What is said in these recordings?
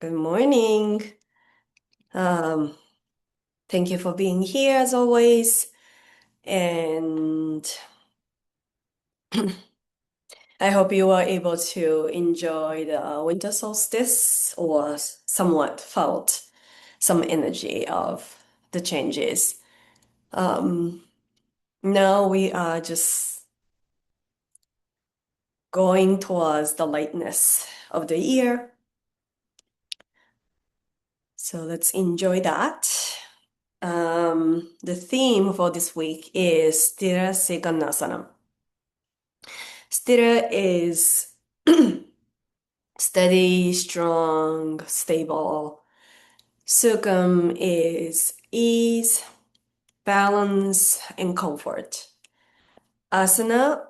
Good morning. Um, Thank you for being here as always. And I hope you are able to enjoy the winter solstice or somewhat felt some energy of the changes. Um, Now we are just going towards the lightness of the year. So let's enjoy that. The theme for this week is Sthira Seganasana. Sthira is steady, strong, stable. Sukham is ease, balance, and comfort. Asana,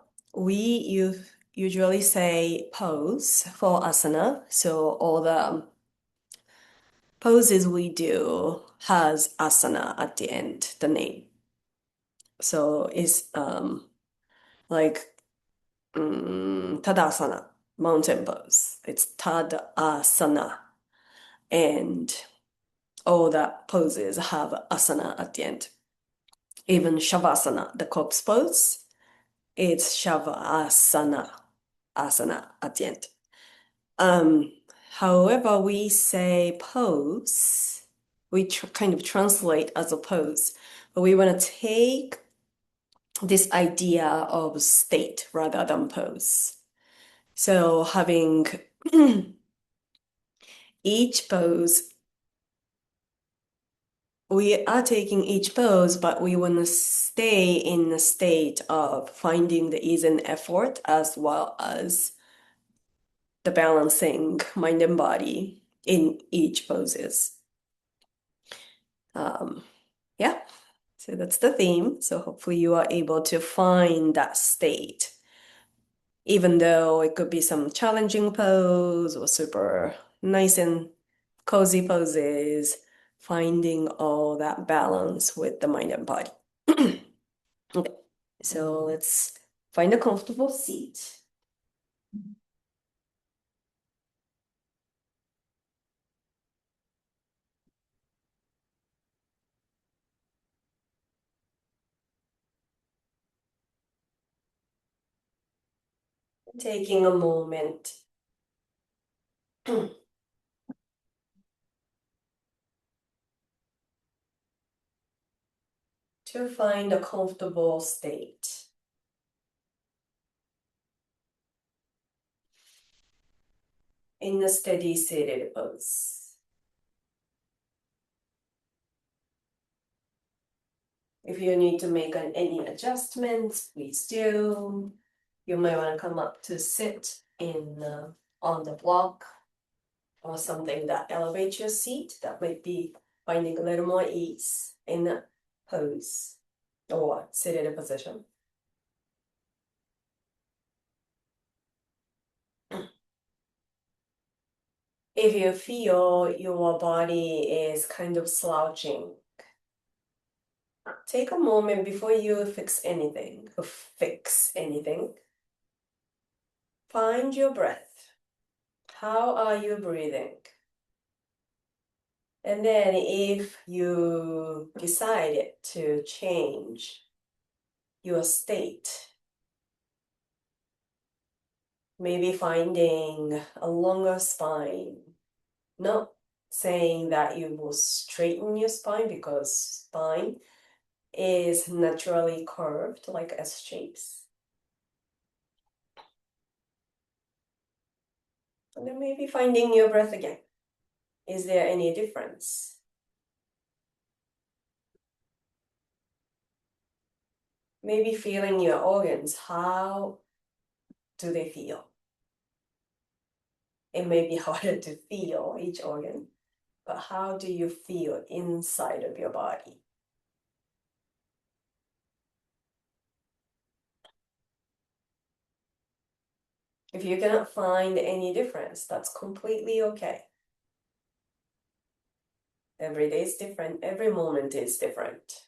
usually say pose for asana. So all the poses we do has asana at the end, the name. So it's like Tadasana, mountain pose. It's Tadasana. And all the poses have asana at the end. Even Shavasana, the corpse pose, it's Shavasana, asana at the end. Um, However, we say pose, we kind of translate as a pose, but we want to take this idea of state rather than pose. So having each pose, we are taking each pose, but we want to stay in a state of finding the ease and effort as well as the balancing mind and body in each poses. Um, yeah, so that's the theme. So hopefully you are able to find that state, even though it could be some challenging pose or super nice and cozy poses, finding all that balance with the mind and body. Okay, so let's find a comfortable seat. Taking a moment to find a comfortable state. In a steady seated pose. If you need to make any adjustments, please do. You might want to come up to sit in on the block or something that elevates your seat. That might be finding a little more ease in the pose or seated position. If you feel your body is kind of slouching, take a moment before you fix anything. Find your breath. How are you breathing? And then if you decided to change your state, maybe finding a longer spine, not saying that you will straighten your spine because spine is naturally curved like S shapes. And then maybe finding your breath again. Is there any difference? Maybe feeling your organs. How do they feel? It may be harder to feel each organ, but how do you feel inside of your body? If you cannot find any difference, that's completely okay. Every day is different, every moment is different.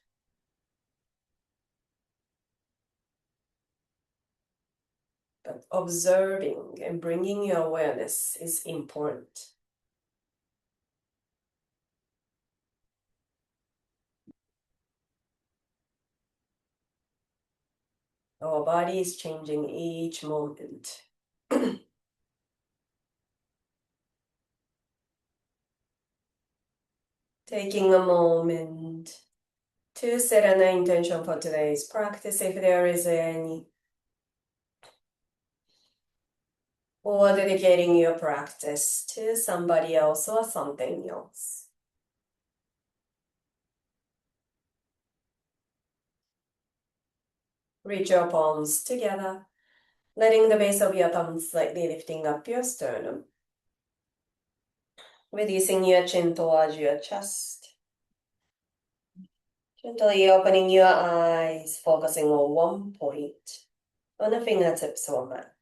But observing and bringing your awareness is important. Our body is changing each moment. Taking a moment to set an intention for today's practice, if there is any, or dedicating your practice to somebody else or something else. Reach your palms together, letting the base of your thumbs slightly lifting up your sternum. Releasing your chin towards your chest. Gently opening your eyes, focusing on one point, on the fingertips or mat.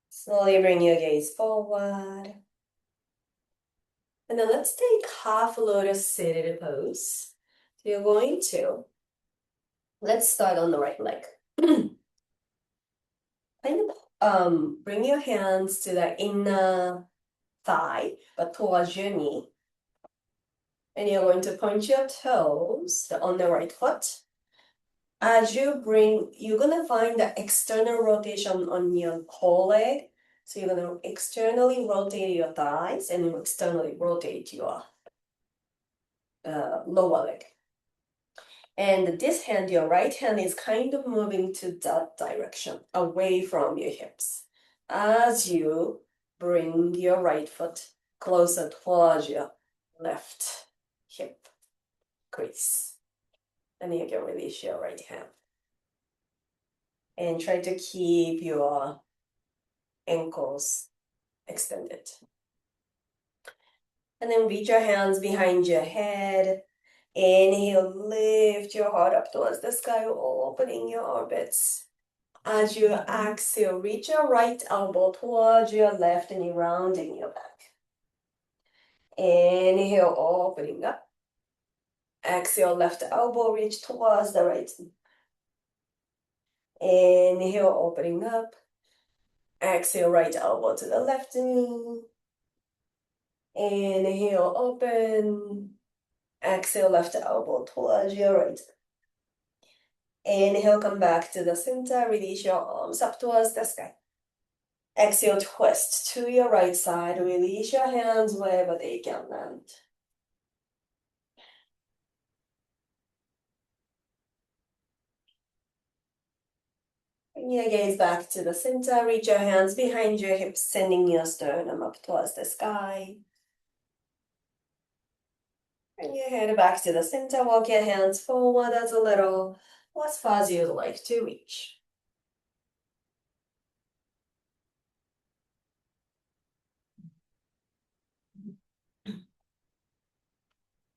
Slowly bring your gaze forward. And then let's take half lotus seated pose. So you're going to, let's start on the right leg. Kind of bring your hands to the inner thigh, but towards your knee. And you're going to point your toes on the right foot. As you bring, you're gonna find the external rotation on your whole leg. So you're gonna externally rotate your thighs and externally rotate your lower leg. And this hand, your right hand, is kind of moving to that direction, away from your hips. As you bring your right foot closer towards your left hip crease. And you can release your right hand. And try to keep your ankles extended. And then reach your hands behind your head. Inhale, lift your heart up towards the sky, opening your orbits. As you exhale, reach your right elbow towards your left knee, rounding your back. Inhale, opening up. Exhale, left elbow reach towards the right knee. Inhale, opening up. Exhale, right elbow to the left knee. Inhale, open. Exhale, left elbow towards your right. Inhale, come back to the center. Release your arms up towards the sky. Exhale, twist to your right side. Release your hands wherever they can land. Bring your gaze back to the center. Reach your hands behind your hips, sending your sternum up towards the sky. Bring your head back to the center. Walk your hands forward as a little, as far as you'd like to reach.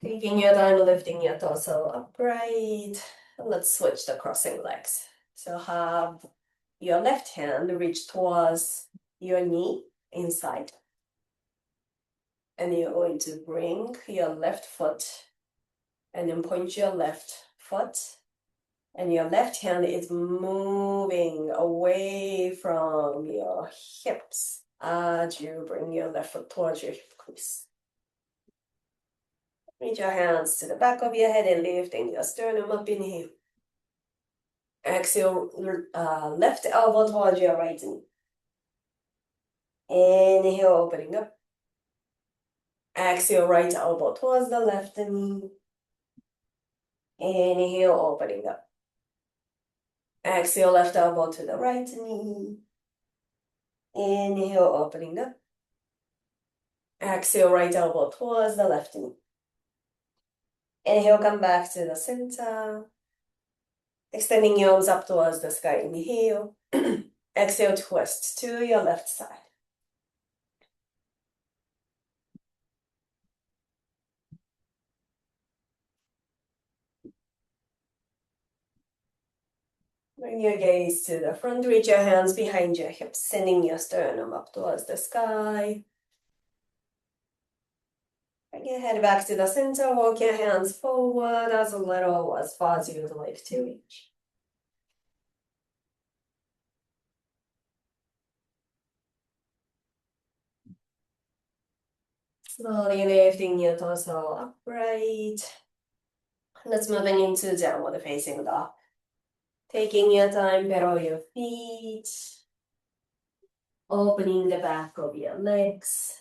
Taking your time, lifting your torso upright. Let's switch the crossing legs. So have your left hand reach towards your knee inside. And you're going to bring your left foot and then point your left foot. And your left hand is moving away from your hips as you bring your left foot towards your hip crease. Reach your hands to the back of your head and lifting your sternum up, inhale. Exhale, left elbow towards your right knee. Inhale, opening up. Exhale, right elbow towards the left knee. Inhale, opening up. Exhale, left elbow to the right knee. Inhale, opening up. Exhale, right elbow towards the left knee. Inhale, come back to the center. Extending your arms up towards the sky. Inhale. Exhale, twist to your left side. Bring your gaze to the front. Reach your hands behind your hips, sending your sternum up towards the sky. Bring your head back to the center. Walk your hands forward as little, as far as you'd like to reach. Slowly lifting your torso upright. Let's moving into downward facing dog. Taking your time, below your feet. Opening the back of your legs.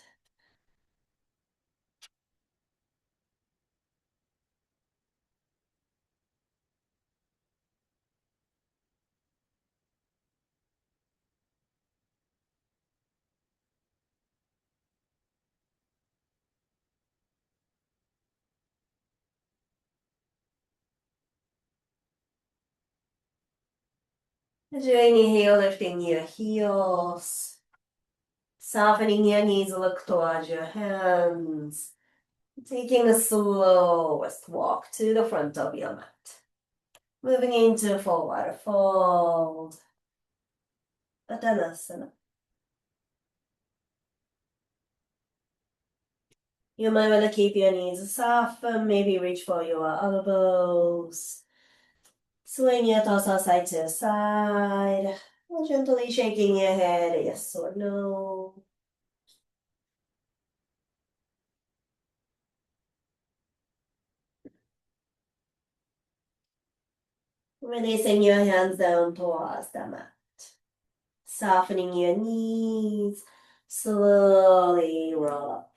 As you inhale, lifting your heels. Softening your knees, look towards your hands. Taking a slowest walk to the front of your mat. Moving into forward fold. Uttanasana. You might want to keep your knees soft and maybe reach for your elbows. Swing your torso side to side. Gently shaking your head, yes or no. Releasing your hands down towards the mat. Softening your knees. Slowly roll up.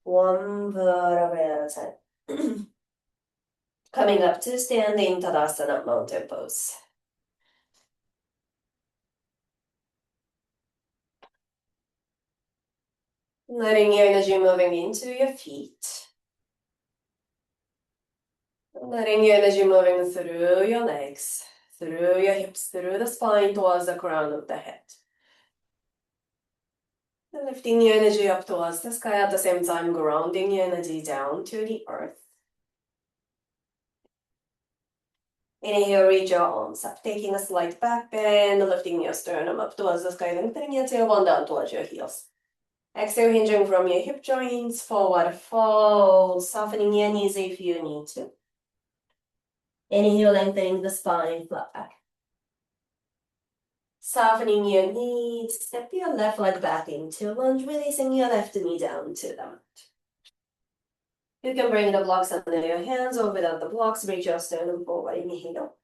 One vertebra at a time. Coming up to standing Tadasana mountain pose. Letting your energy moving into your feet. Letting your energy moving through your legs, through your hips, through the spine towards the crown of the head. And lifting your energy up towards the sky at the same time, grounding your energy down to the earth. Inhale, reach your arms up, taking a slight back bend, lifting your sternum up towards the sky, lengthening your tailbone down towards your heels. Exhale, hinging from your hip joints, forward fold, softening your knees if you need to. Inhale, lengthening the spine, flat back. Softening your knees, step your left leg back into lunge, releasing your left knee down to the mat. You can bring the blocks under your hands or without the blocks, reach your sternum forward, inhale.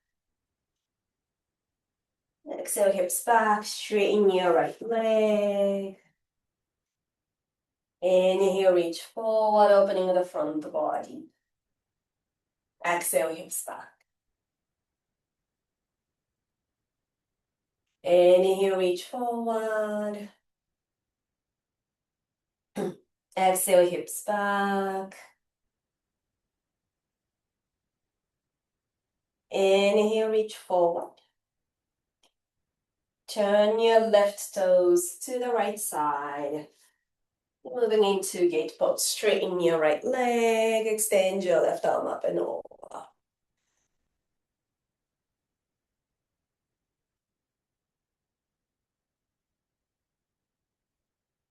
Exhale, hips back, straighten your right leg. Inhale, reach forward, opening the front body. Exhale, hips back. Inhale, reach forward. Exhale, hips back. Inhale, reach forward. Turn your left toes to the right side. Moving into gate pose. Straighten your right leg. Extend your left arm up and over.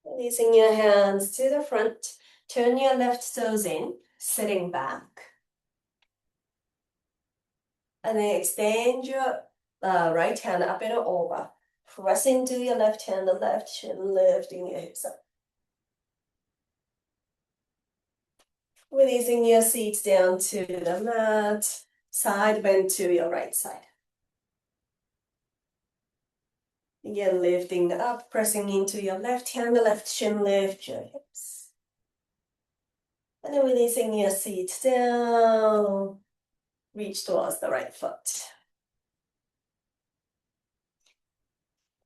Releasing your hands to the front. Turn your left toes in, sitting back. And then extend your right hand up and over. Press into your left hand, the left shin, lifting your hips up. Releasing your seat down to the mat. Side bend to your right side. Again, lifting up, pressing into your left hand, the left shin, lift your hips. And then releasing your seat down. Reach towards the right foot.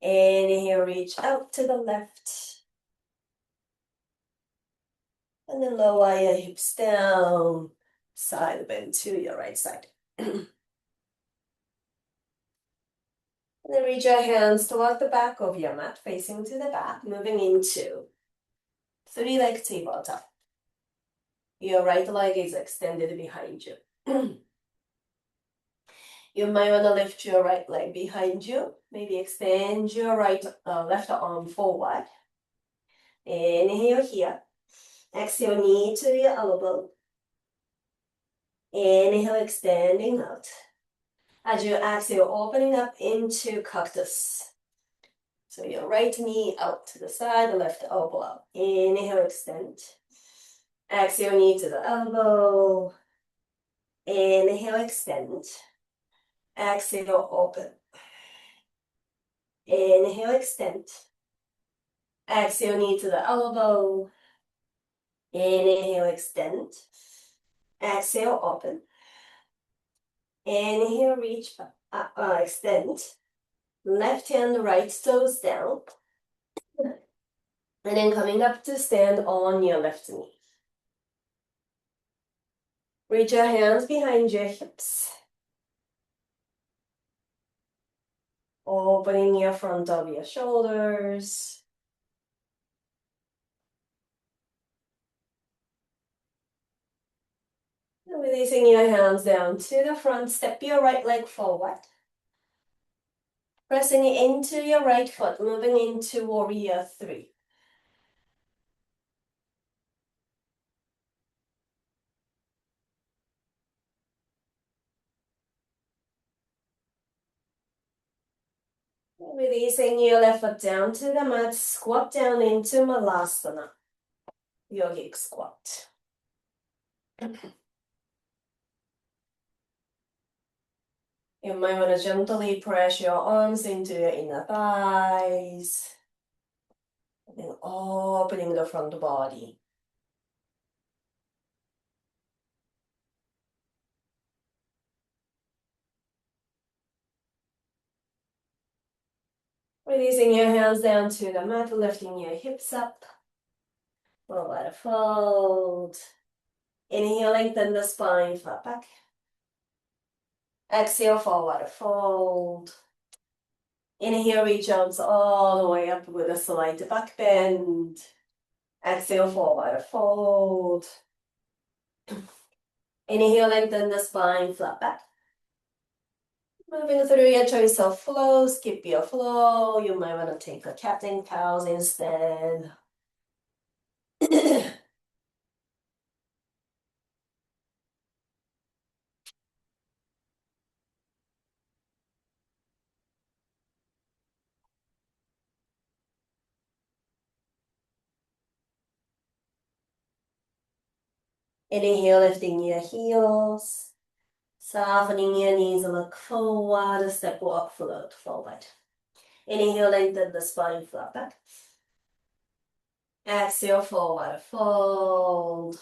Inhale, reach out to the left. And then lower your hips down. Side bend to your right side. And then reach your hands toward the back of your mat, facing to the back, moving into three-leg tabletop. Your right leg is extended behind you. You might want to lift your right leg behind you. Maybe extend your left arm forward. Inhale here. Exhale, knee to your elbow. Inhale, extending out. As you exhale, opening up into cactus. So your right knee out to the side, the left elbow out. Inhale, extend. Exhale, knee to the elbow. Inhale, extend. Exhale, open. Inhale, extend. Exhale, knee to the elbow. Inhale, extend. Exhale, open. Inhale, reach up, extend. Left hand, right toes down. And then coming up to stand on your left knee. Reach your hands behind your hips. Opening your front of your shoulders. And releasing your hands down to the front. Step your right leg forward. Pressing into your right foot, moving into warrior three. Releasing your left foot down to the mat, squat down into Malasana, yogic squat. You might want to gently press your arms into your inner thighs, and then opening the front body. Releasing your hands down to the mat, lifting your hips up, forward fold. Inhale, lengthen the spine, flat back. Exhale, forward fold. Inhale, reach arms all the way up with a slight back bend. Exhale, forward fold. Inhale, lengthen the spine, flat back. Moving through your choice of flow, skip your flow. You might want to take a cat and cows instead. Inhale, lifting your heels. Softening your knees, look forward, step, walk, float forward. Inhale, lengthen the spine, flat back. Exhale, forward, fold.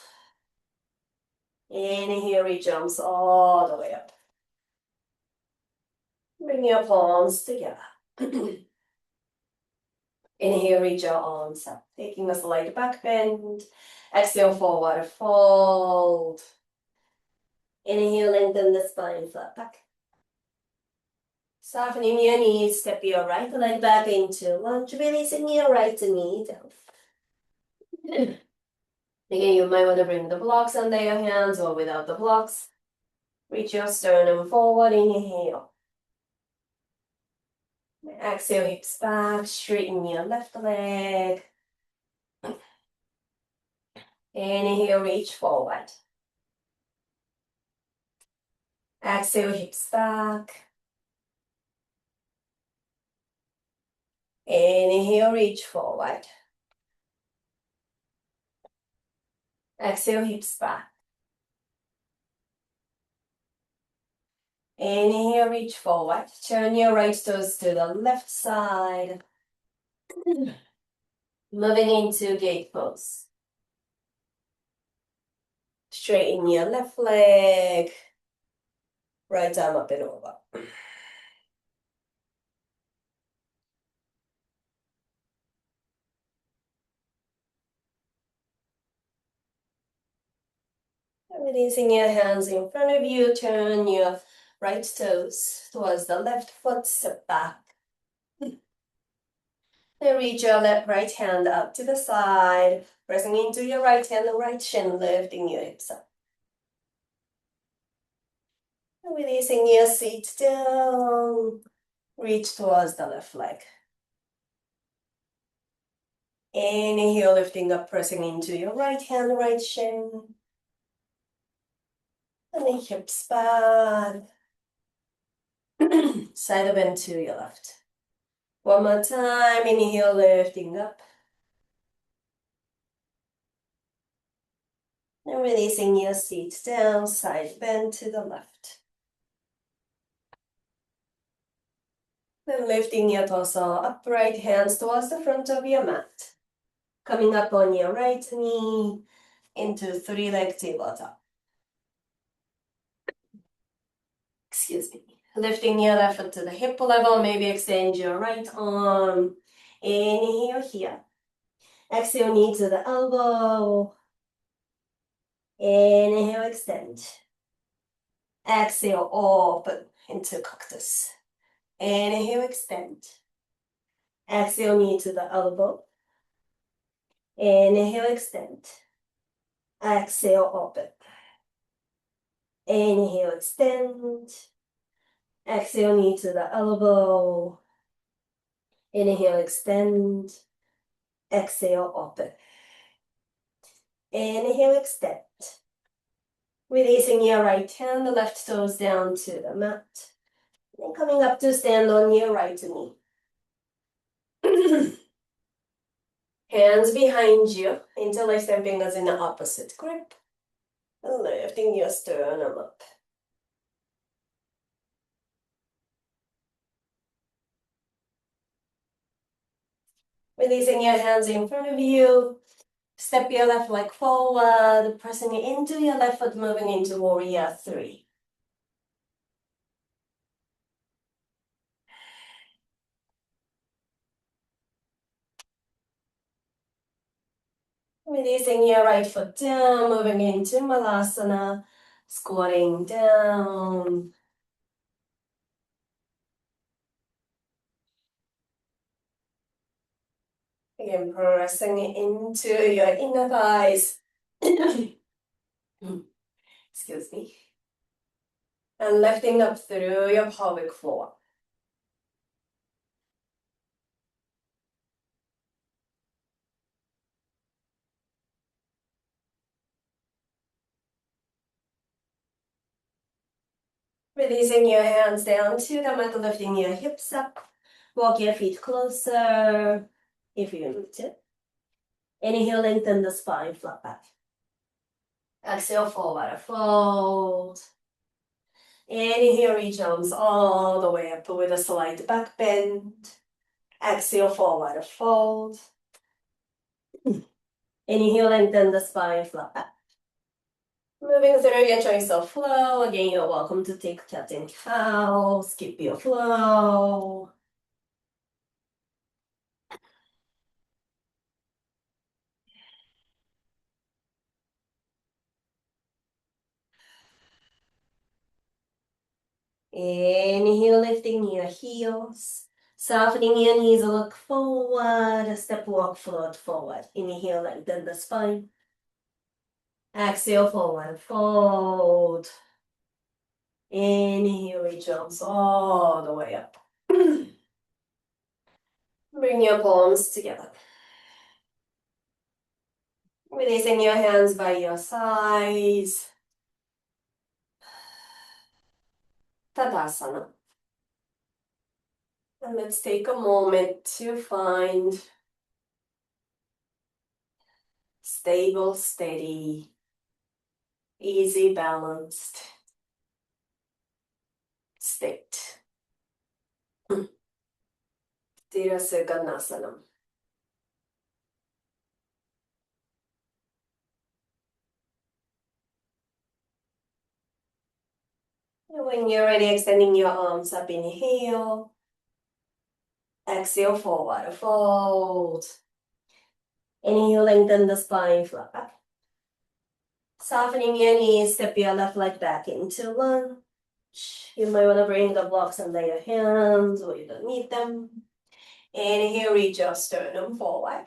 Inhale, reach arms all the way up. Bring your palms together. Inhale, reach your arms up, taking a slight back bend. Exhale, forward fold. Inhale, lengthen the spine, flat back. Softening your knees, step your right leg back into lunge, releasing your right knee down. Again, you might want to bring the blocks under your hands or without the blocks. Reach your sternum forward, inhale. Exhale, hips back, straighten your left leg. Inhale, reach forward. Exhale, hips back. Inhale, reach forward. Exhale, hips back. Inhale, reach forward. Turn your right toes to the left side. Moving into gate pose. Straighten your left leg. Right arm up and over. Releasing your hands in front of you. Turn your right toes towards the left foot. Step back. Then reach your right hand up to the side. Pressing into your right hand, the right shin, lifting your hips up. Releasing your seat down. Reach towards the left leg. Inhale, lifting up, pressing into your right hand, right shin. And the hips back. Side bend to your left. One more time, inhale, lifting up. And releasing your seat down, side bend to the left. And lifting your torso upright, hands towards the front of your mat. Coming up on your right knee into three-leg tabletop. Excuse me. Lifting your left foot to the hip level, maybe extend your right arm. Inhale here. Exhale, knee to the elbow. Inhale, extend. Exhale, open into cactus. Inhale, extend. Exhale, knee to the elbow. Inhale, extend. Exhale, open. Inhale, extend. Exhale, knee to the elbow. Inhale, extend. Exhale, open. Inhale, extend. Releasing your right hand, the left toes down to the mat. Then coming up to stand on your right knee. Hands behind you, interlacing fingers in the opposite grip. And lifting your sternum up. Releasing your hands in front of you. Step your left leg forward, pressing it into your left foot, moving into warrior three. Releasing your right foot down, moving into malasana, squatting down. Again, pressing it into your inner thighs. Excuse me. And lifting up through your pelvic floor. Releasing your hands down to the mat, lifting your hips up. Walk your feet closer if you need to. Inhale, lengthen the spine, flat back. Exhale, forward fold. Inhale, reach arms all the way up with a slight back bend. Exhale, forward fold. Inhale, lengthen the spine, flat back. Moving through your choice of flow. Again, you're welcome to take cat and cow, skip your flow. Inhale, lifting your heels. Softening your knees, look forward. Step, walk, float forward. Inhale, lengthen the spine. Exhale, forward fold. Inhale, reach arms all the way up. Bring your palms together. Releasing your hands by your sides. Tadasana. And let's take a moment to find stable, steady, easy, balanced state. Tirasana. When you're ready, extending your arms up, inhale. Exhale, forward fold. Inhale, lengthen the spine, flat back. Softening your knees, step your left leg back into lunge. You might want to bring the blocks under your hands or you don't need them. Inhale, reach your sternum forward.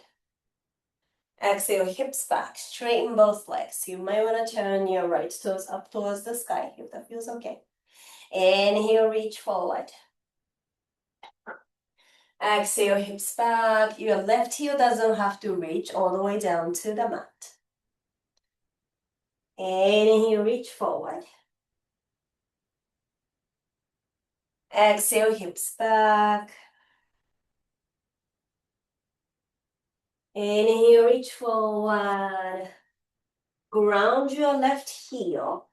Exhale, hips back, straighten both legs. You might want to turn your right toes up towards the sky if that feels okay. Inhale, reach forward. Exhale, hips back. Your left heel doesn't have to reach all the way down to the mat. Inhale, reach forward. Exhale, hips back. Inhale, reach forward. Ground your left heel.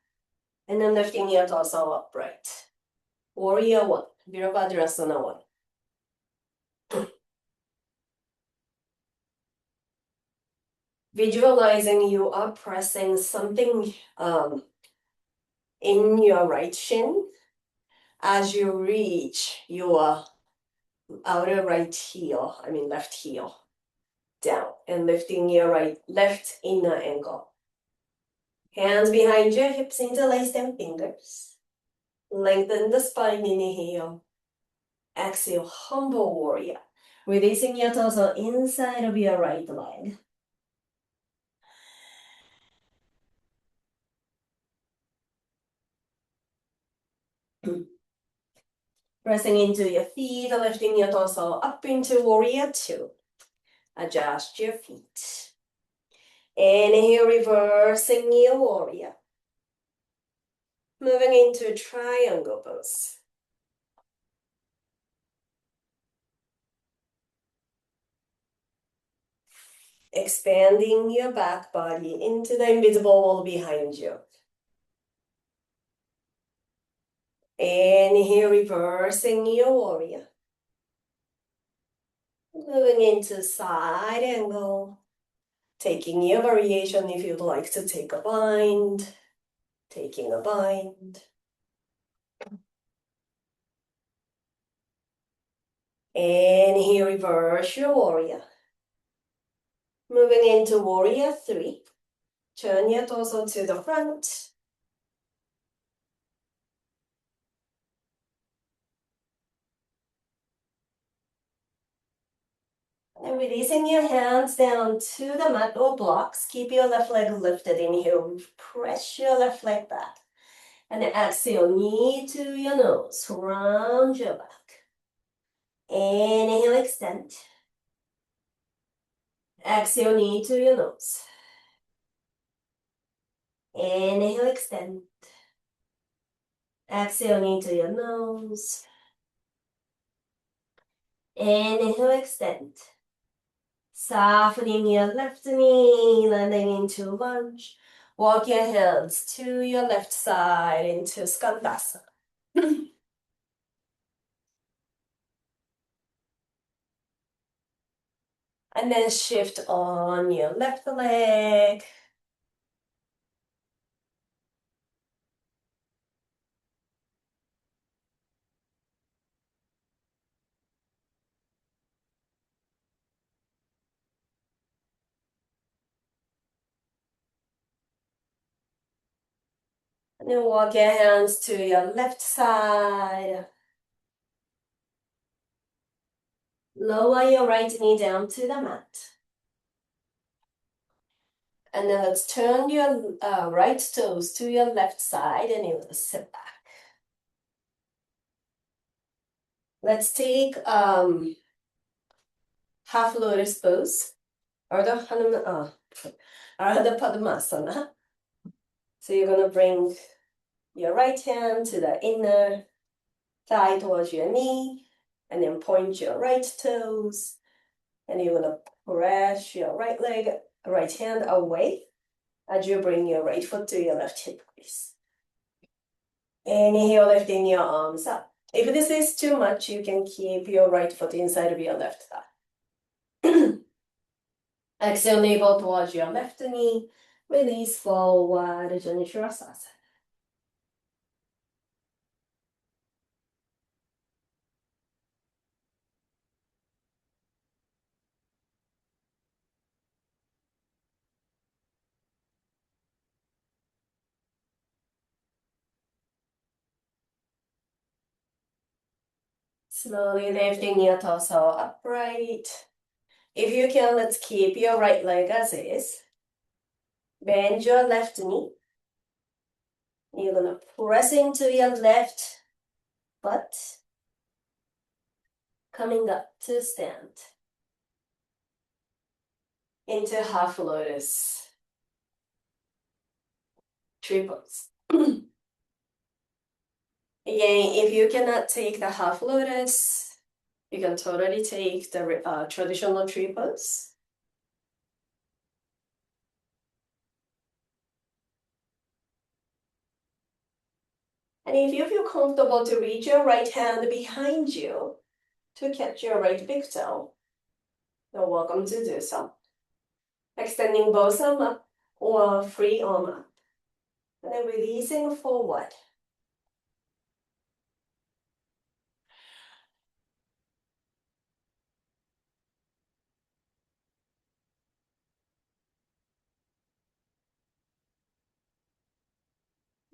And then lifting your torso upright. Warrior one, Virabhadrasana one. Visualizing you are pressing something in your right shin as you reach your outer right heel, left heel, down and lifting your left inner ankle. Hands behind your hips, interlace them fingers. Lengthen the spine, inhale. Exhale, humble warrior. Releasing your torso inside of your right leg. Pressing into your feet, lifting your torso up into warrior two. Adjust your feet. Inhale, reversing your warrior. Moving into triangle pose. Expanding your back body into the invisible wall behind you. Inhale, reversing your warrior. Moving into side angle. Taking your variation if you'd like to take a bind. Taking a bind. Inhale, reverse your warrior. Moving into warrior three. Turn your torso to the front. And releasing your hands down to the mat or blocks. Keep your left leg lifted. Inhale, press your left leg back. And exhale, knee to your nose. Round your back. Inhale, extend. Exhale, knee to your nose. Inhale, extend. Exhale, knee to your nose. Inhale, extend. Softening your left knee, landing into lunge. Walk your hands to your left side into Skandasana. And then shift on your left leg. And then walk your hands to your left side. Lower your right knee down to the mat. And then let's turn your right toes to your left side and you will sit back. Let's take half lotus pose, Ardha Padmasana. So you're gonna bring your right hand to the inner thigh towards your knee, and then point your right toes, and you're gonna press your right hand away as you bring your right foot to your left hip crease. Inhale, lifting your arms up. If this is too much, you can keep your right foot inside of your left thigh. Exhale, navel towards your left knee. Release forward, Janushrasana. Slowly lifting your torso upright. If you can, let's keep your right leg as is. Bend your left knee. You're gonna press into your left butt. Coming up to stand. Into half lotus. Tree pose. Again, if you cannot take the half lotus, you can totally take the traditional tree pose. And if you feel comfortable to reach your right hand behind you to catch your right big toe, you're welcome to do so. Extending both arms up or free arm up. And then releasing forward.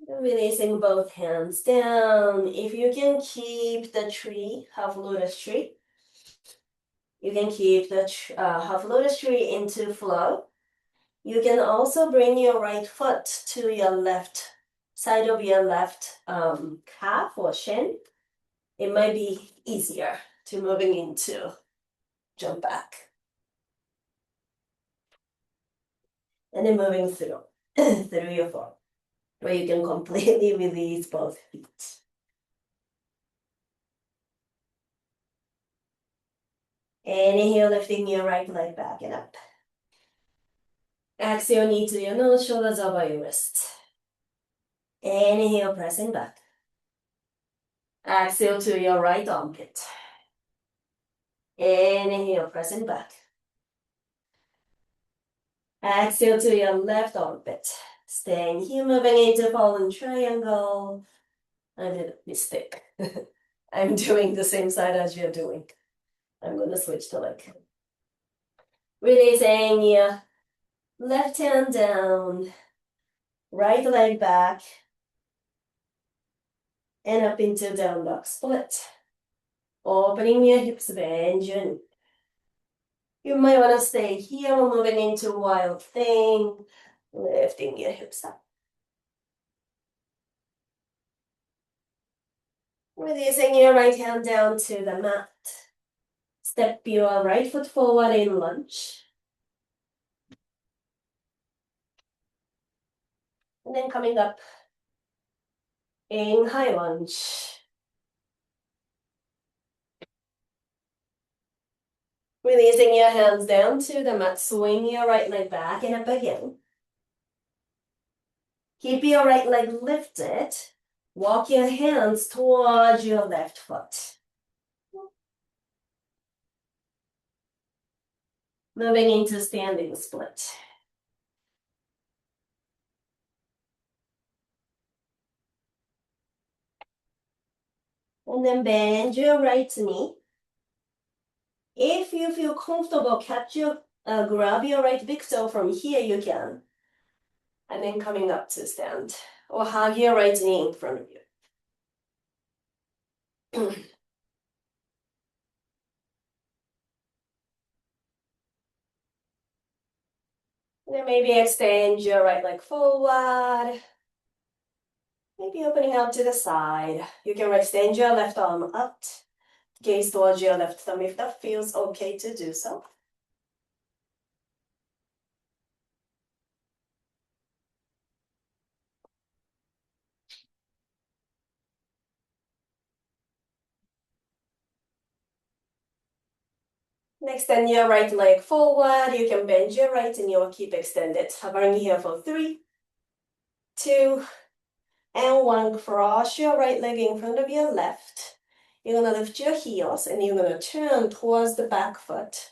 Releasing both hands down. If you can keep the tree, half lotus tree, you can keep the half lotus tree into flow. You can also bring your right foot to your left side of your left calf or shin. It might be easier to moving into jump back. And then moving through, through your foot, where you can completely release both feet. Inhale, lifting your right leg back and up. Exhale, knee to your nose, shoulders over your wrist. Inhale, pressing back. Exhale to your right armpit. Inhale, pressing back. Exhale to your left armpit. Staying here, moving into fallen triangle. I did a mistake. I'm doing the same side as you're doing. I'm gonna switch to leg. Releasing your left hand down, right leg back, and up into down dog split. Opening your hips, bend your knee. You might want to stay here, moving into wild thing, lifting your hips up. Releasing your right hand down to the mat. Step your right foot forward in lunge. And then coming up in high lunge. Releasing your hands down to the mat, swing your right leg back and up again. Keep your right leg lifted. Walk your hands towards your left foot. Moving into standing split. And then bend your right knee. If you feel comfortable, grab your right big toe from here, you can. And then coming up to stand. Or hug your right knee in front of you. Then maybe extend your right leg forward. Maybe opening out to the side. You can extend your left arm up. Gaze towards your left thumb if that feels okay to do so. And extend your right leg forward. You can bend your right and you'll keep extended. Hovering here for 3, 2, and 1. Cross your right leg in front of your left. You're gonna lift your heels and you're gonna turn towards the back foot.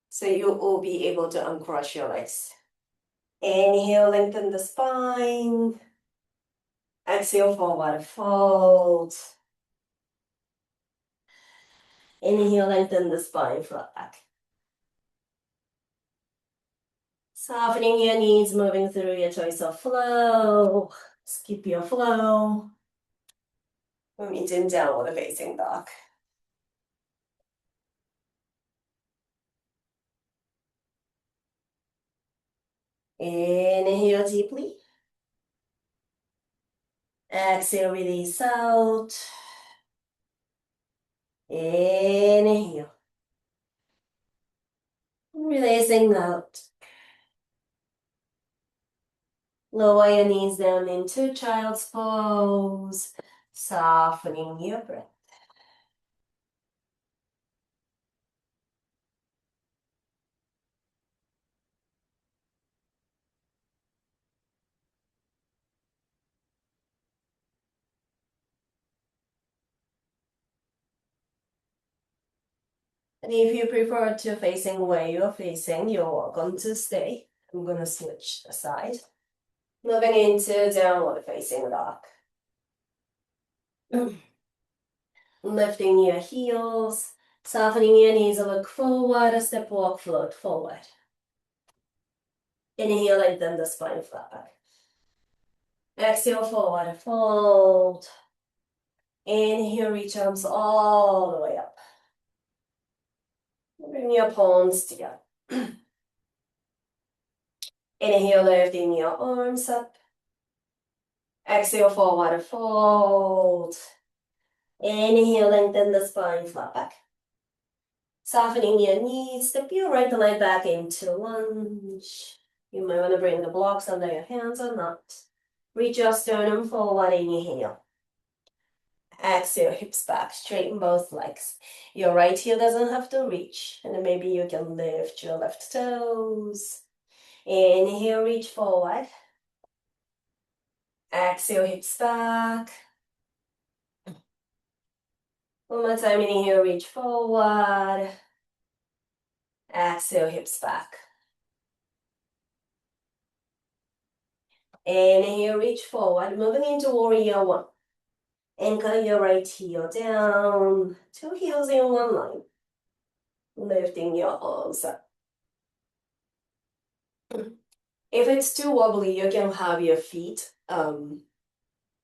So you will be able to uncross your legs. Inhale, lengthen the spine. Exhale, forward fold. Inhale, lengthen the spine, flat back. Softening your knees, moving through your choice of flow. Skip your flow. Moving in downward facing dog. Inhale deeply. Exhale, release out. Inhale. Releasing out. Lower your knees down into child's pose. Softening your breath. And if you prefer to facing where you're facing, you're welcome to stay. I'm gonna switch the side. Moving into downward facing dog. Lifting your heels, softening your knees, look forward, step, walk, float forward. Inhale, lengthen the spine, flat back. Exhale, forward, fold. Inhale, reach arms all the way up. Bring your palms together. Inhale, lifting your arms up. Exhale, forward, fold. Inhale, lengthen the spine, flat back. Softening your knees, step your right leg back into lunge. You might want to bring the blocks under your hands or not. Reach your sternum forward, inhale. Exhale, hips back, straighten both legs. Your right heel doesn't have to reach, and then maybe you can lift your left toes. Inhale, reach forward. Exhale, hips back. One more time, inhale, reach forward. Exhale, hips back. Inhale, reach forward, moving into warrior one. Anchor your right heel down, two heels in one line. Lifting your arms up. If it's too wobbly, you can have your feet a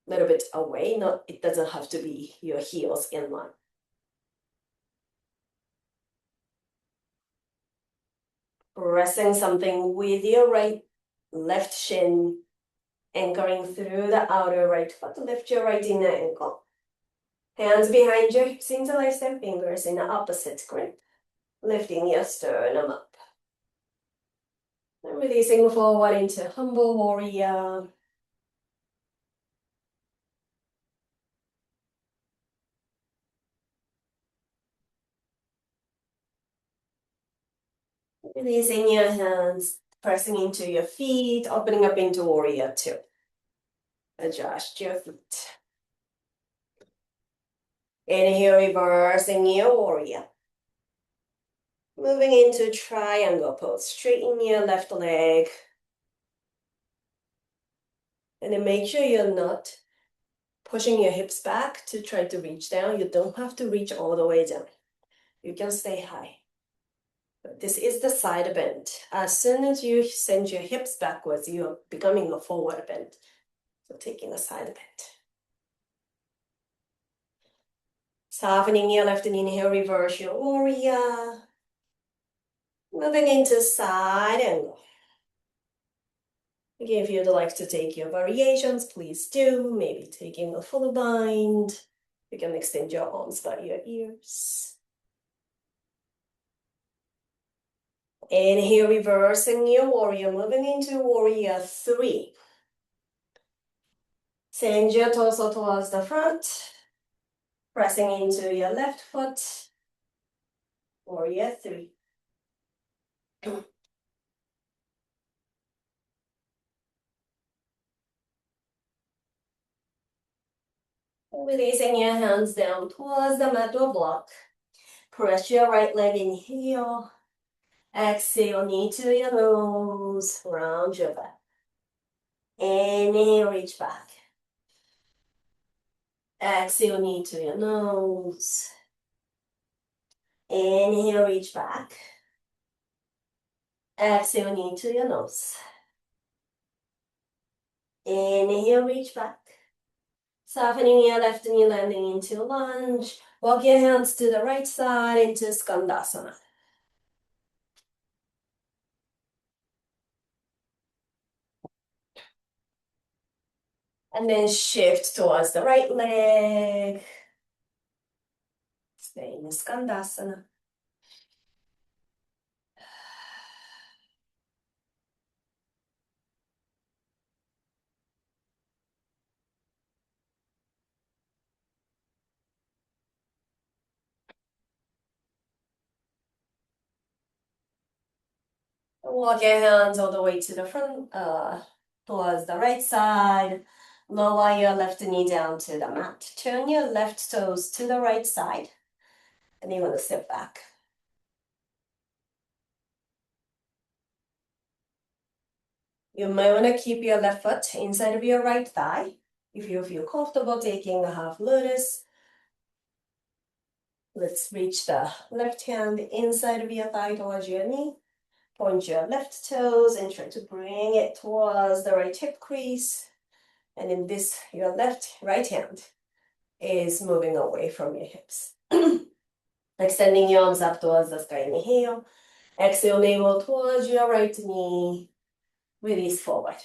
little bit away. It doesn't have to be your heels in line. Pressing something with your left shin, anchoring through the outer right foot. Lift your right inner ankle. Hands behind your hips, interlace them fingers in the opposite grip. Lifting your sternum up. And releasing forward into humble warrior. Releasing your hands, pressing into your feet, opening up into warrior two. Adjust your feet. Inhale, reversing your warrior. Moving into triangle pose. Straighten your left leg. And then make sure you're not pushing your hips back to try to reach down. You don't have to reach all the way down. You can stay high. But this is the side bend. As soon as you send your hips backwards, you're becoming a forward bend. So taking a side bend. Softening your left and inhale, reverse your warrior. Moving into side angle. Again, if you'd like to take your variations, please do. Maybe taking a full bind. You can extend your arms by your ears. Inhale, reversing your warrior, moving into warrior three. Send your torso towards the front. Pressing into your left foot. Warrior three. Releasing your hands down towards the mat or block. Press your right leg, inhale. Exhale, knee to your nose, round your back. Inhale, reach back. Exhale, knee to your nose. Inhale, reach back. Exhale, knee to your nose. Inhale, reach back. Softening your left knee, landing into lunge. Walk your hands to the right side into Skandasana. And then shift towards the right leg. Stay in Skandasana. Walk your hands all the way to the front, towards the right side. Lower your left knee down to the mat. Turn your left toes to the right side. And you want to step back. You might want to keep your left foot inside of your right thigh. If you feel comfortable taking a half lotus, let's reach the left hand inside of your thigh towards your knee. Point your left toes and try to bring it towards the right hip crease. And in this, your right hand is moving away from your hips. Extending your arms up towards the sky. Inhale. Exhale, navel towards your right knee. Release forward.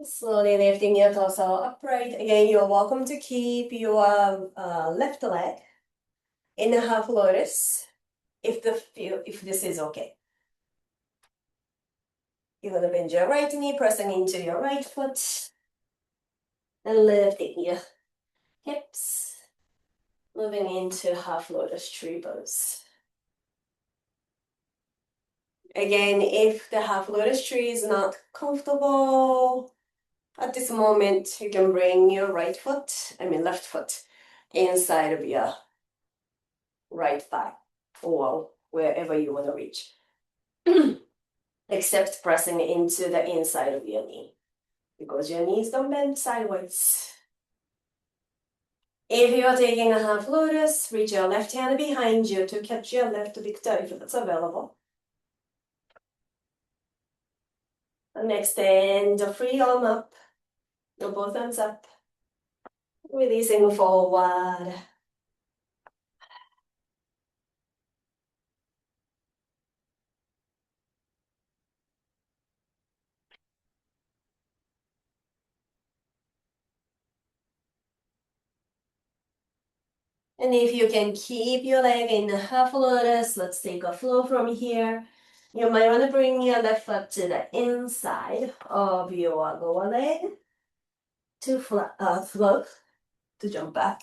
Slowly lifting your torso upright. Again, you're welcome to keep your left leg in a half lotus if this is okay. You're gonna bend your right knee, pressing into your right foot, and lifting your hips, moving into half lotus tree pose. Again, if the half lotus tree is not comfortable, at this moment, you can bring your left foot inside of your right thigh or wherever you want to reach, except pressing into the inside of your knee because your knees don't bend sideways. If you're taking a half lotus, reach your left hand behind you to catch your left big toe if that's available. And extend the free arm up. Both hands up, releasing forward. And if you can keep your leg in half lotus, let's take a flow from here. You might want to bring your left foot to the inside of your lower leg to float, to jump back.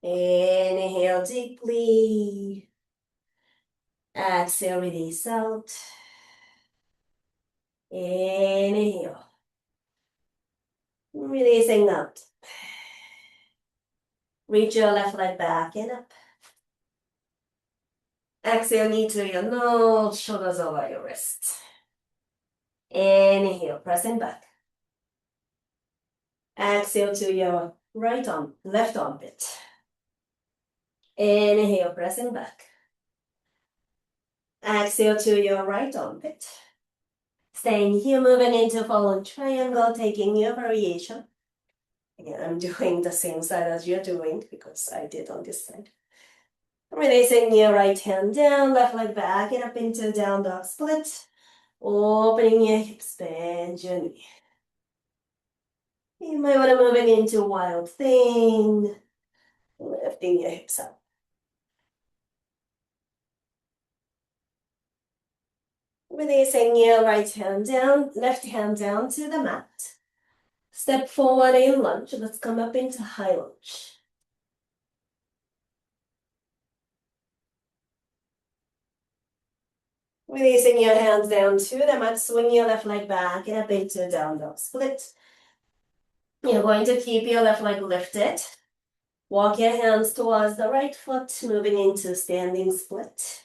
Inhale deeply. Exhale, release out. Inhale. Releasing out. Reach your left leg back and up. Exhale, knee to your nose, shoulders over your wrists. Inhale, pressing back. Exhale to your left armpit. Inhale, pressing back. Exhale to your right armpit. Staying here, moving into fallen triangle, taking your variation. Again, I'm doing the same side as you're doing because I did on this side. Releasing your right hand down, left leg back and up into down dog split. Opening your hips, bend your knee. You might want to move it into wild thing. Lifting your hips up. Releasing your right hand down, left hand down to the mat. Step forward in lunge. Let's come up into high lunge. Releasing your hands down to the mat. Swing your left leg back and up into down dog split. You're going to keep your left leg lifted. Walk your hands towards the right foot, moving into standing split.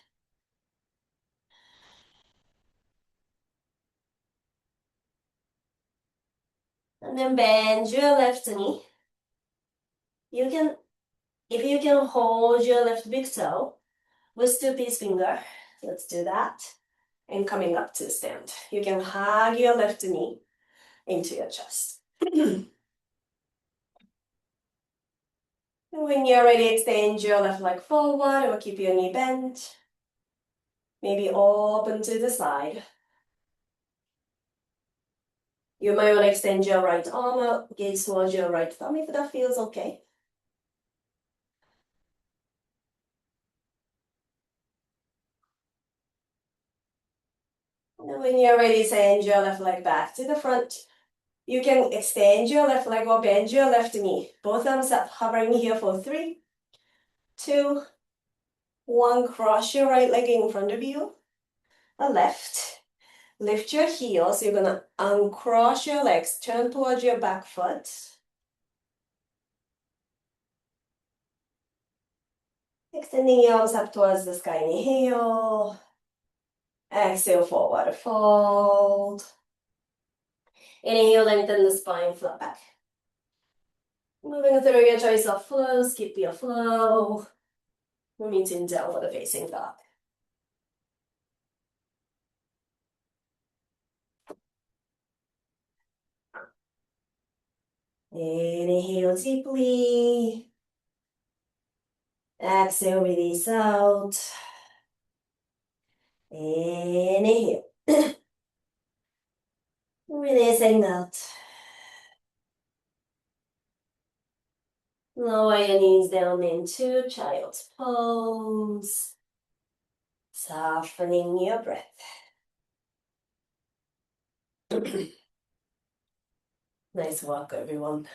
And then bend your left knee. If you can hold your left big toe with two piece finger, let's do that. And coming up to stand. You can hug your left knee into your chest. When you're ready, extend your left leg forward or keep your knee bent. Maybe open to the side. You might want to extend your right arm out, gaze towards your right thumb if that feels okay. And when you're ready, send your left leg back to the front. You can extend your left leg or bend your left knee. Both arms up, hovering here for 3, 2, 1. Cross your right leg in front of you. A left. Lift your heels. You're gonna uncross your legs. Turn towards your back foot. Extending your arms up towards the sky. Inhale. Exhale, forward fold. Inhale, lengthen the spine, flat back. Moving through your choice of flow, skip your flow. We're meeting downward facing dog. Inhale deeply. Exhale, release out. Inhale. Releasing out. Lower your knees down into child's pose. Softening your breath. Nice walk, everyone.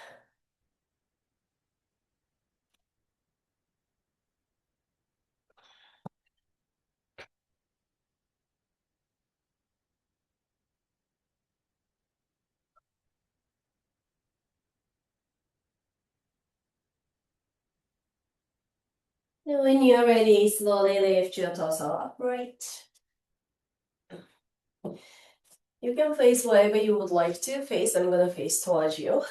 And when you're ready, slowly lift your torso upright. You can face wherever you would like to face. I'm going to face towards you.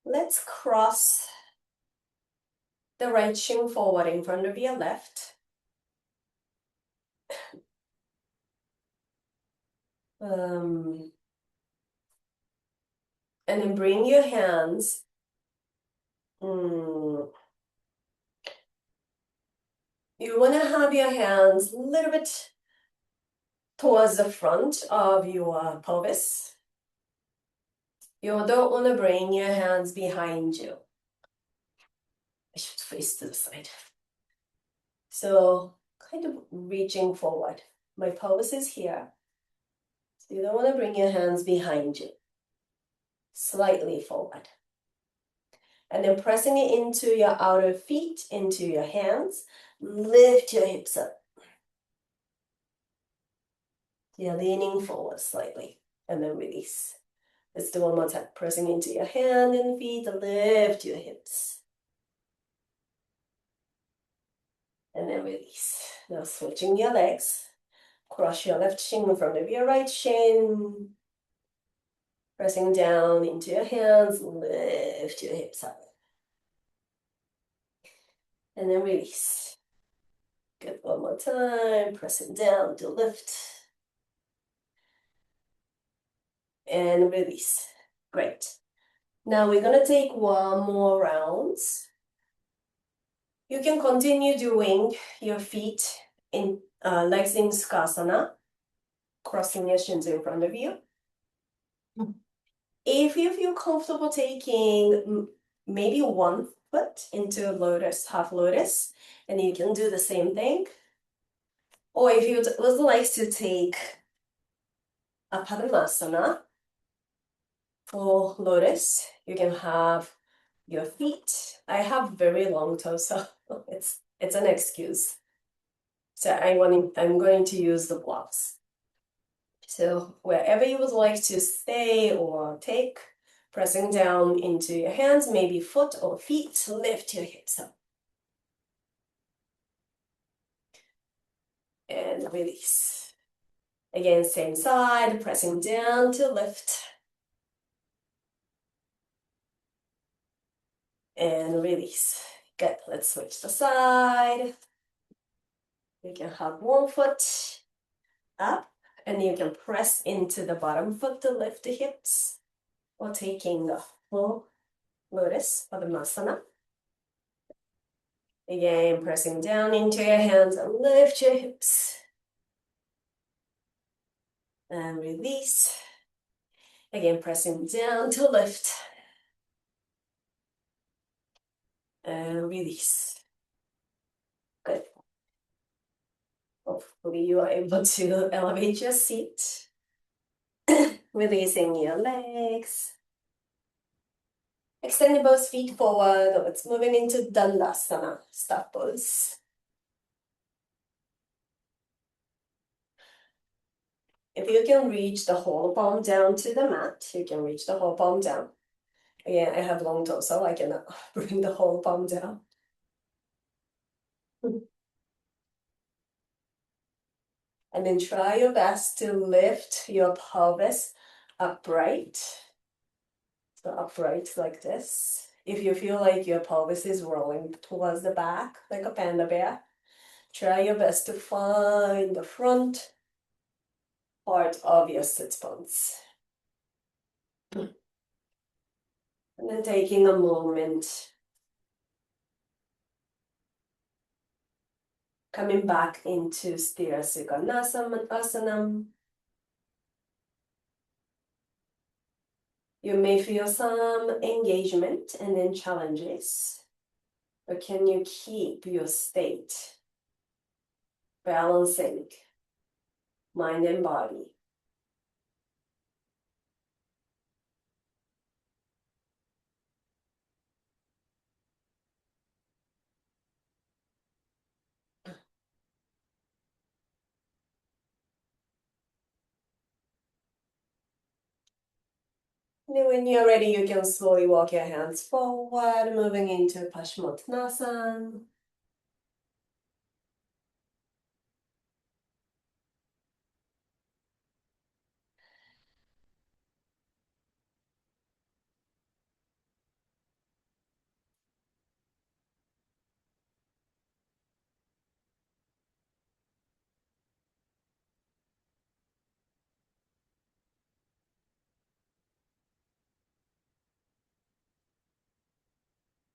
Let's cross the right shin forward in front of your left. And then bring your hands. You want to have your hands a little bit towards the front of your pelvis. You don't want to bring your hands behind you. I should face to the side. So kind of reaching forward. My pelvis is here. So you don't want to bring your hands behind you. Slightly forward. And then pressing it into your outer feet, into your hands. Lift your hips up. You're leaning forward slightly. And then release. Let's do one more time. Pressing into your hand and feet. Lift your hips. And then release. Now switching your legs. Cross your left shin in front of your right shin. Pressing down into your hands. Lift your hips up. And then release. Good, one more time. Pressing down to lift. And release. Great. Now we're going to take one more round. You can continue doing your feet in legs in Skasana, crossing your shins in front of you. If you feel comfortable taking maybe one foot into lotus, half lotus, and you can do the same thing. Or if you would like to take a Padmasana for lotus, you can have your feet. I have very long toes, so it's an excuse. So I'm going to use the blocks. So wherever you would like to stay or take, pressing down into your hands, maybe foot or feet, lift your hips up. And release. Again, same side, pressing down to lift. And release. Good, let's switch the side. You can have one foot up, and you can press into the bottom foot to lift the hips, or taking a full lotus for the Padmasana. Again, pressing down into your hands and lift your hips. And release. Again, pressing down to lift. And release. Good. Hopefully you are able to elevate your seat. Releasing your legs. Extending both feet forward. Let's moving into Dandasana, staff pose. If you can reach the whole palm down to the mat, you can reach the whole palm down. Again, I have long toes, so I cannot bring the whole palm down. And then try your best to lift your pelvis upright. So upright like this. If you feel like your pelvis is rolling towards the back, like a panda bear, try your best to find the front part of your sit bones. And then taking a moment, coming back into Sthirasukhasana. You may feel some engagement and then challenges, but can you keep your state balancing mind and body? And then when you're ready, you can slowly walk your hands forward, moving into Paschimottanasana.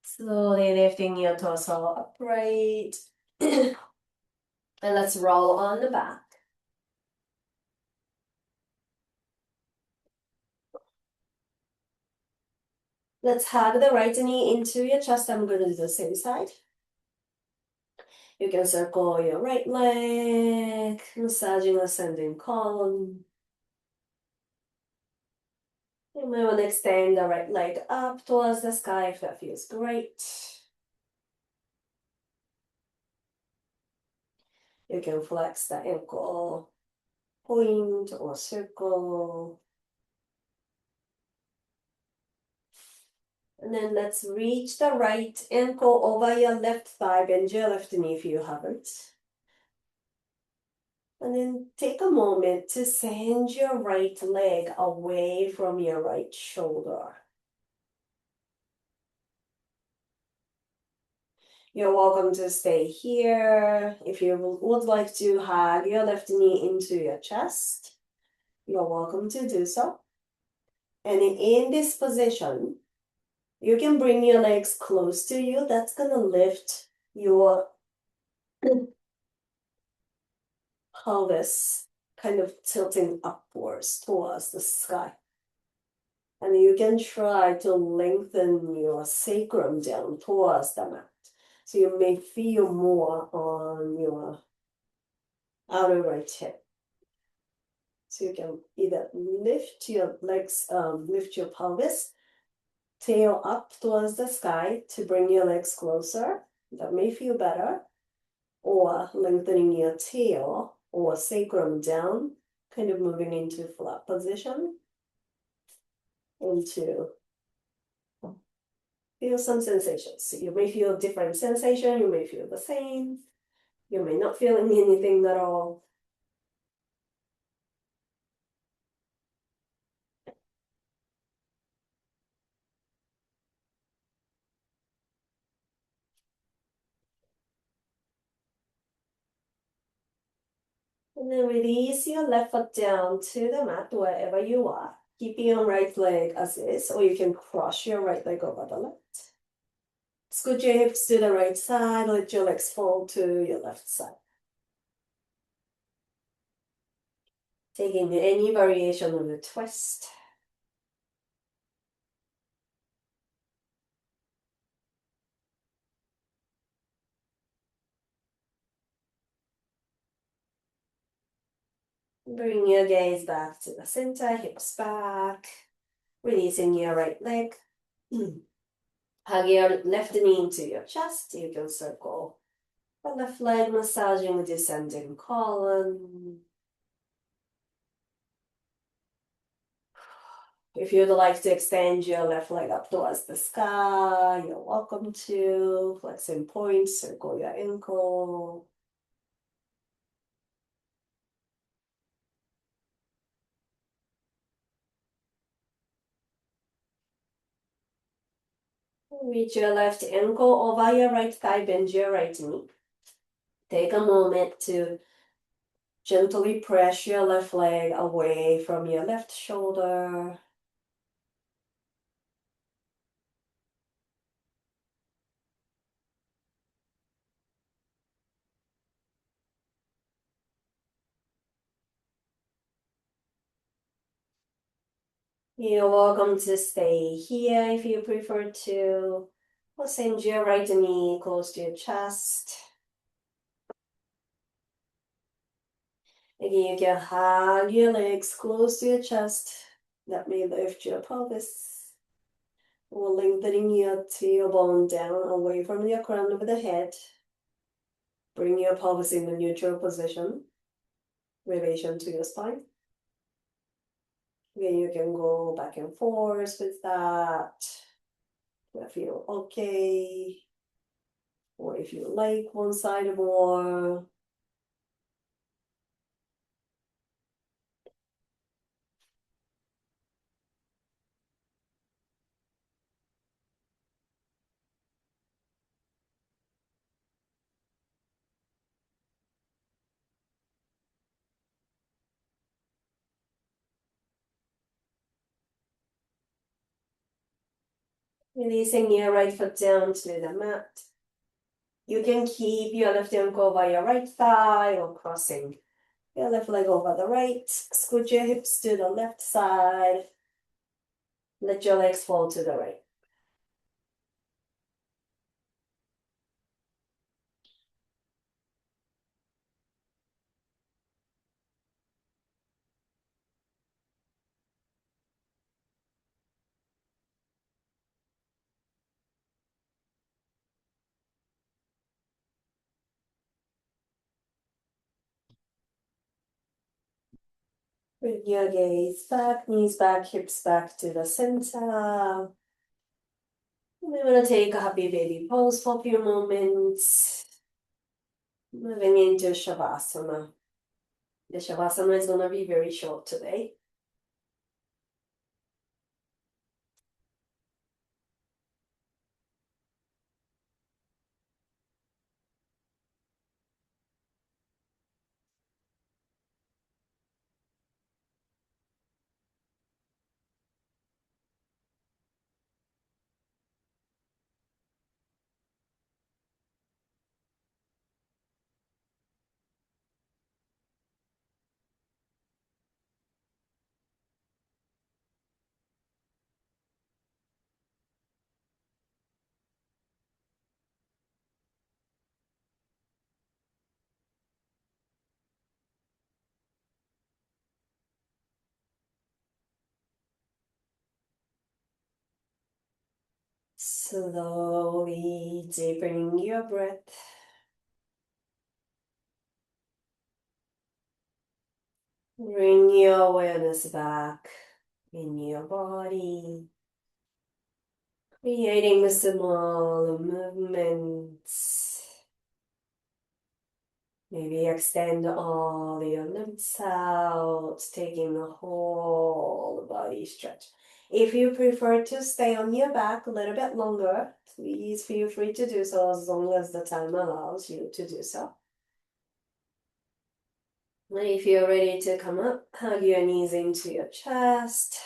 Slowly lifting your torso upright. And let's roll on the back. Let's hug the right knee into your chest. I'm going to do the same side. You can circle your right leg, massaging ascending column. You might want to extend the right leg up towards the sky if that feels great. You can flex the ankle, point or circle. And then let's reach the right ankle over your left thigh, bend your left knee if you haven't. And then take a moment to send your right leg away from your right shoulder. You're welcome to stay here. If you would like to hug your left knee into your chest, you're welcome to do so. And in this position, you can bring your legs close to you. That's going to lift your pelvis, kind of tilting upwards towards the sky. And you can try to lengthen your sacrum down towards the mat. So you may feel more on your outer right hip. So you can either lift your legs, lift your pelvis, tail up towards the sky to bring your legs closer. That may feel better. Or lengthening your tail or sacrum down, kind of moving into flat position. And to feel some sensations. You may feel different sensation, you may feel the same, you may not feel anything at all. And then release your left foot down to the mat wherever you are. Keeping your right leg as is, or you can cross your right leg over the left. Scoot your hips to the right side, let your legs fall to your left side. Taking any variation of the twist. Bring your gaze back to the center, hips back, releasing your right leg. Hug your left knee into your chest. You can circle the left leg, massaging the descending column. If you'd like to extend your left leg up towards the sky, you're welcome to. Flexing points, circle your ankle. Reach your left ankle over your right thigh, bend your right knee. Take a moment to gently press your left leg away from your left shoulder. You're welcome to stay here if you prefer to. Or send your right knee close to your chest. Again, you can hug your legs close to your chest. That may lift your pelvis. We're lengthening your tailbone down away from your crown of the head. Bring your pelvis in the neutral position, relation to your spine. Then you can go back and forth with that. If you feel okay, or if you like one side more. Releasing your right foot down to the mat. You can keep your left ankle over your right thigh or crossing your left leg over the right. Scoot your hips to the left side. Let your legs fall to the right. Bring your gaze back, knees back, hips back to the center. We're going to take a happy baby pose for a few moments. Moving into Shavasana. The Shavasana is going to be very short today. Slowly deepening your breath. Bring your awareness back in your body, creating small movements. Maybe extend all your limbs out, taking the whole body stretch. If you prefer to stay on your back a little bit longer, please feel free to do so as long as the time allows you to do so. If you're ready to come up, hug your knees into your chest.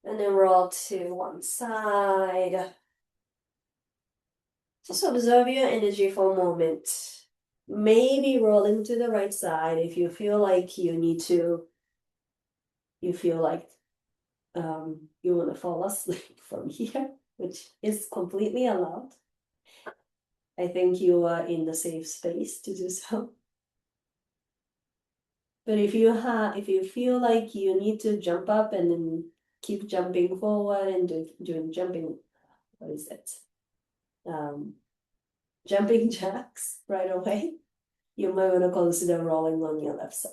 And then roll to one side. Just observe your energy for a moment. Maybe rolling to the right side if you feel like you need to, you feel like you want to fall asleep from here, which is completely allowed. I think you are in the safe space to do so. But if you feel like you need to jump up and then keep jumping forward and doing jumping what is it? Um, Jumping jacks right away. You might want to consider rolling on your left side.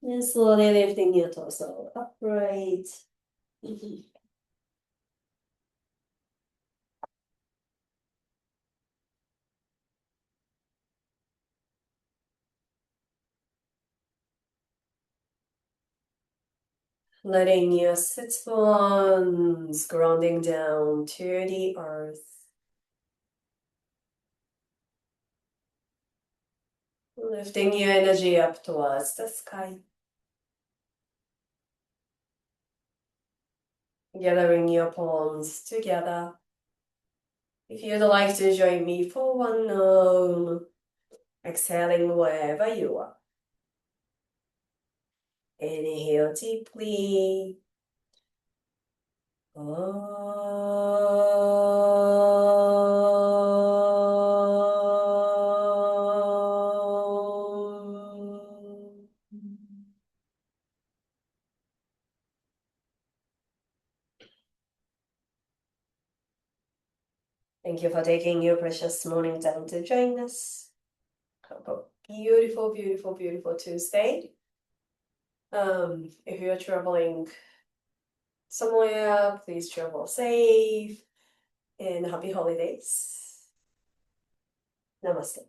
And slowly lifting your torso upright. Letting your sit bones grounding down to the earth. Lifting your energy up towards the sky. Gathering your palms together. If you'd like to join me for one Om, exhaling wherever you are. Inhale deeply. Thank you for taking your precious morning time to join us. Have a beautiful, beautiful, beautiful Tuesday. If you're traveling somewhere, please travel safe and happy holidays. Namaste.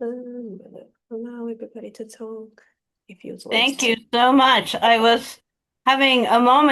I'm gonna allow everybody to talk if you'd like Thank to. you so much. I was having a moment